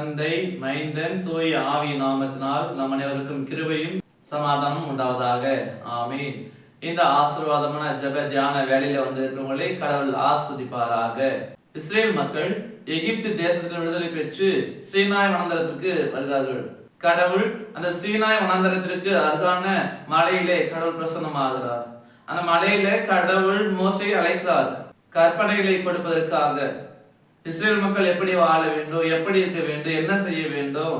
தந்தை, மைந்தன், தூய ஆவி நாமத்தினால் நம் அனைவருக்கும் கிருபையும் சமாதானம் உண்டாவதாக. ஆமீன். இந்த ஆசீர்வாதமான ஜெப தியான வேளையில வந்திருக்கிறவங்களை கடவுள் ஆஸ்வதிப்பாராக. இஸ்ரேல் மக்கள் எகிப்து தேசத்தில் விடுதலை பெற்று சீனாய் வனாந்தரத்திற்கு வருகிறார்கள். கடவுள் அந்த சீனாய் வனாந்தரத்திற்கு அருகான மலையிலே கடவுள் பிரசன்னமாகிறார். அந்த மலையில கடவுள் மோசேயை அழைக்கிறார் கற்பனைகளை கொடுப்பதற்காக. இஸ்ரேல் மக்கள் எப்படி வாழ வேண்டும், எப்படி இருக்க வேண்டும், என்ன செய்ய வேண்டும்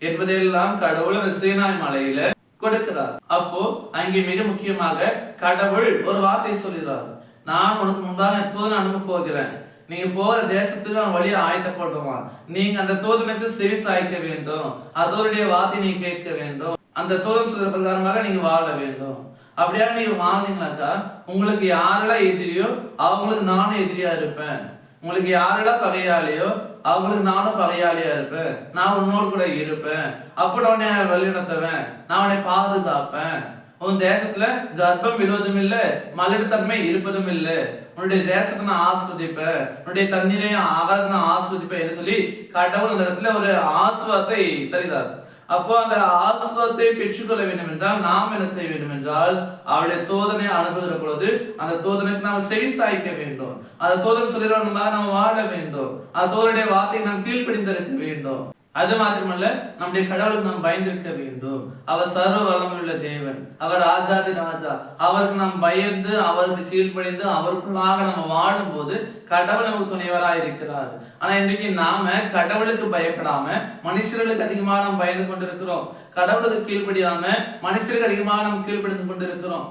என்பதையெல்லாம் கடவுள் அந்த சீனாய் மலையில கொடுக்கிறார். அப்போ அங்கே மிக முக்கியமாக கடவுள் ஒரு வார்த்தை சொல்கிறார், நான் உனக்கு முன்பாக தூதனை அனுப்ப போகிறேன், நீங்க போற தேசத்துக்கு அவன் வழியை ஆயத்தப்படுமா, நீங்க அந்த தூதனுக்கு செவி சாய்க்க வேண்டும், அதோடைய வார்த்தை நீங்க கேட்க வேண்டும், அந்த தூதன் சொல்ற பிரகாரமாக நீங்க வாழ வேண்டும். அப்படியா நீங்க வாழ்ந்தீங்கன்னாக்கா உங்களுக்கு யாரெல்லாம் எதிரியோ அவங்களுக்கு நானும் எதிரியா இருப்பேன், உங்களுக்கு யாரெல்லாம் பகையாளியோ அவங்களுக்கு நானும் பகையாளியா இருப்பேன், நான் உன்னோடு கூட இருப்பேன், அப்படி உன்னை வழிநடத்துவேன், நான் உன்னை பாதுகாப்பேன், உன் தேசத்துல கர்ப்பம் விடுவதும் இல்லை, மலட்டுத்தன்மை இருப்பதும் இல்லை, உன்னுடைய தேசத்தை நான் ஆஸ்வதிப்பேன், உன்னுடைய தண்ணீரையும் ஆகாரத்தை நான் ஆஸ்வதிப்பேன் என்று சொல்லி கடவுள் அந்த இடத்துல ஒரு ஆஸ்வாதத்தை தருகிறார். அப்போ அந்த ஆஸ்வாதத்தை பெற்றுக்கொள்ள வேண்டும் என்றால் நாம் என்ன செய்ய வேண்டும் என்றால் அவருடைய தூதனை அனுப்புகிற பொழுது அந்த தூதனுக்கு நாம் செவி சாய்க்க வேண்டும், அந்த தூதன் சொல்லிடுற நாம் வாழ வேண்டும், அந்த தூதனுடைய வார்த்தையை நாம் கீழ்ப்படிந்திருக்க வேண்டும். அது மாத்திரமல்ல, நம்முடைய கடவுளுக்கு நாம் பயந்திருக்க வேண்டும். அவர் சர்வ வல்லமையுள்ள தேவன், அவர் ராஜாதி ராஜா, அவருக்கு நாம் பயந்து அவருக்கு கீழ்ப்படிந்து அவருக்குள்ளாக நம்ம வாழும் போது கடவுள் நமக்கு துணைவராக இருக்கிறார். ஆனா இன்றைக்கு நாம கடவுளுக்கு பயப்படாம மனுஷர்களுக்கு அதிகமாக நாம் பயந்து கொண்டிருக்கிறோம், கடவுளுக்கு கீழ்ப்படியாம மனுஷருக்கு அதிகமாக நாம் கீழ்ப்படிந்து கொண்டிருக்கிறோம்.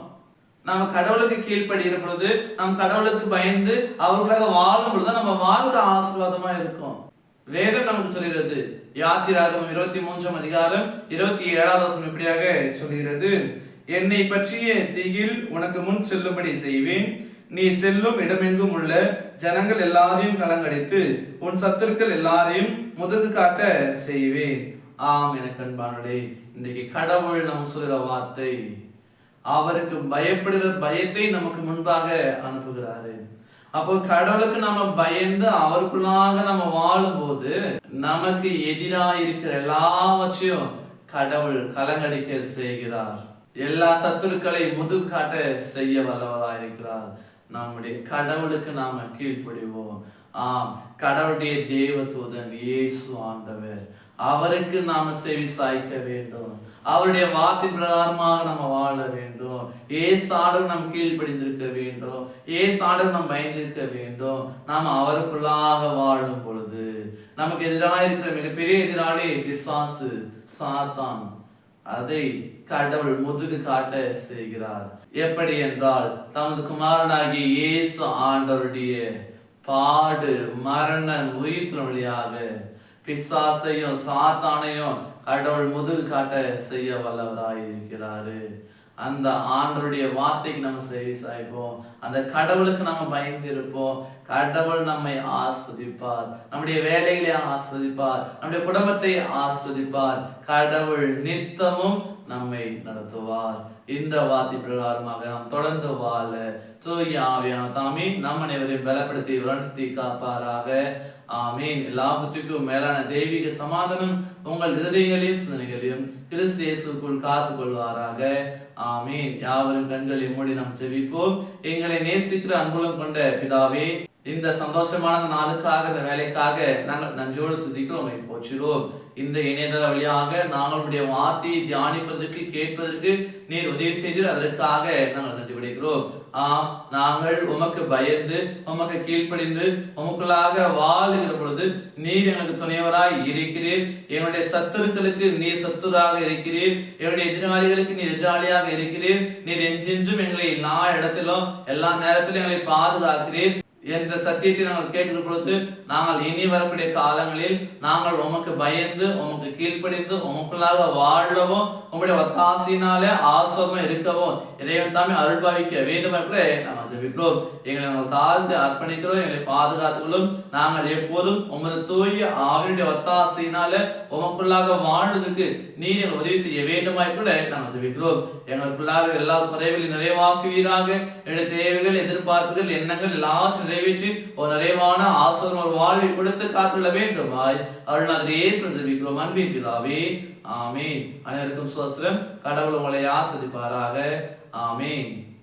நம்ம கடவுளுக்கு கீழ்ப்படுகிற பொழுது, நம் கடவுளுக்கு பயந்து அவர்களாக வாழும் பொழுது நம்ம வாழ்க்கை ஆசீர்வாதமா இருக்கும். வேதம் நமக்கு சொல்கிறது, யாத்திராகமம் 23 அதிகாரம் 27வது வசனம் இப்படியாக சொல்கிறது, என்னை பற்றிய திகில் உனக்கு முன் செல்லும்படி செய்வேன், நீ செல்லும் இடமெங்கும் உள்ள ஜனங்கள் எல்லாரையும் கலங்கடித்து உன் சத்துருக்கள் எல்லாரையும் முதுகு காட்ட செய்வேன். ஆம் எனக்கு அன்பானே, இன்றைக்கு கடவுள் நம்ம சொல்கிற வார்த்தை, அவருக்கு பயப்படுகிற பயத்தை நமக்கு முன்பாக அனுப்புகிறாரு. அப்போ கடவுளுக்கு நம்ம பயந்து அவருக்குள்ளாக நம்ம வாழும் போது நமக்கு எதிராக இருக்கிற எல்லாவற்றையும் கடவுள் கலங்கடிக்க செய்கிறார், எல்லா சத்துருக்களை முதுகு காட்ட செய்ய வல்லவராக இருக்கிறார். நம்முடைய கடவுளுக்கு நாம கீழ்ப்படிவோம். கடவுளுடைய தேவ தூதன் இயேசு ஆண்டவர், அவருக்கு நாம செவி சாய்க்க வேண்டும், அவருடைய வார்த்தை பிரகாரமாக நம்ம வாழ வேண்டும், ஏசாடும் நம் கீழ்ப்படிந்திருக்க வேண்டும், ஏசாடும் நம் பயந்திருக்க வேண்டும். நாம் அவருக்குள்ளாக வாழும் பொழுது நமக்கு எதிராக இருக்கிற மிகப்பெரிய எதிராளி பிசாசு சாத்தான், அதை கடவுள் முதுகு காட்ட செய்கிறார். எப்படி என்றால் தமது குமாரனாகிய இயேசு ஆண்டவருடைய பாடு மரண உயிர்த்தின் வழியாக பிசாசையும் சாத்தானையும் கடவுள் முதுகு காட்ட செய்ய வல்லவராய் இருக்கிறாரு. அந்த ஆண்டவருடைய வார்த்தைக்கு நம்ம செவி சாய்ப்போம், அந்த கடவுளுக்கு நம்ம பயந்து இருப்போம், கடவுள் நம்மை ஆஸ்வதிப்பார், நம்முடைய வேலைகளை ஆஸ்வதிப்பார், நம்முடைய குடும்பத்தை ஆஸ்வதிப்பார், கடவுள் நித்தமும் நம்மை நடத்துவார். இந்த வார்த்தை பிரகாரமாக நாம் தொடர்ந்து வாழ தூய ஆவியான தாமே நம் அனைவரையும் பலப்படுத்தி வளர்த்தி காப்பாராக. ஆமீன். எல்லாவற்றுக்கும் மேலான தெய்வீக சமாதானம் உங்கள் இருதயங்களையும் சிந்தனைகளையும் கிறிஸ்து இயேசுவுக்குள் காத்துக் கொள்வாராக. ஆமீன். யாவரும் கண்களை மூடி நாம் ஜெபிப்போம். எங்களை நேசிக்கிற அன்புலம் கொண்ட பிதாவே, இந்த சந்தோஷமான நாளுக்காக, இந்த வேலைக்காக நாங்கள் நன்றியோடு துதிக்கிறோம், போற்றுகிறோம். இந்த இணையதள வழியாக நாங்களுடைய வார்த்தையை தியானிப்பதற்கு கேட்பதற்கு நீர் உதவி செய்து அதற்காக நாங்கள் நன்றி விடுகிறோம். நாங்கள் உமக்கு பயந்து உமக்கு கீழ்ப்படிந்து உமக்குள்ளாக வாழுகிற பொழுது நீர் எங்களுக்கு துணைவராய் இருக்கிறீர், எங்களுடைய சத்துருக்களுக்கு நீர் சத்துராக இருக்கிறீர், எங்களுடைய எதிராளிகளுக்கு நீர் எதிராளியாக இருக்கிறீர், நீர் என்றென்றும் எங்களை எல்லா இடத்திலும் எல்லா நேரத்திலும் எங்களை பாதுகாக்கிறீர் என்ற சத்தியத்தை நாங்கள் கேட்கிற பொழுது நாங்கள் இனி வரக்கூடிய காலங்களில் நாங்கள் உமக்கு பயந்து உமக்கு கீழ்ப்படிந்து உமக்குள்ளாக வாழவும் உங்களுடைய ஒத்தாசையினாலே ஆசோகமா இருக்கவும் இறைவன் தாமே அருள்பாவிக்க வேண்டும் என்று நாங்கள் ஜெபிக்கிறோம். எங்களை நாங்கள் தாழ்ந்து அர்ப்பணிக்கிறோம், எங்களை பாதுகாத்துக்கொள்ளும். நாங்கள் எப்போதும் உமது தூய ஆவியுடைய ஒத்தாசையினால உமக்குள்ளாக வாழ்வதற்கு நீர் எங்கள் உதவி செய்ய வேண்டுமாய் கூட நாங்கள் ஜெபிக்கிறோம். எங்களுக்குள்ளாக எல்லா குறைகளையும் நிறைவாக்குவீராக. என்னுடைய தேவைகள், எதிர்பார்ப்புகள், எண்ணங்கள் எல்லாவற்றையும் நிறைவேற்றி ஒரு நிறைவான ஆசீர்வாதம் ஒரு வாழ்வை கொடுத்து காத்துள்ள வேண்டுமாய் அருள்நாதர் இயேசுவில் ஜெபிக்கிறோம் அன்பின் பிதாவே. ஆமீன். அனைவருக்கும் சுவஸ்திரம். கடவுள் உங்களை ஆசீர்வதிப்பாராக. ஆமீன்.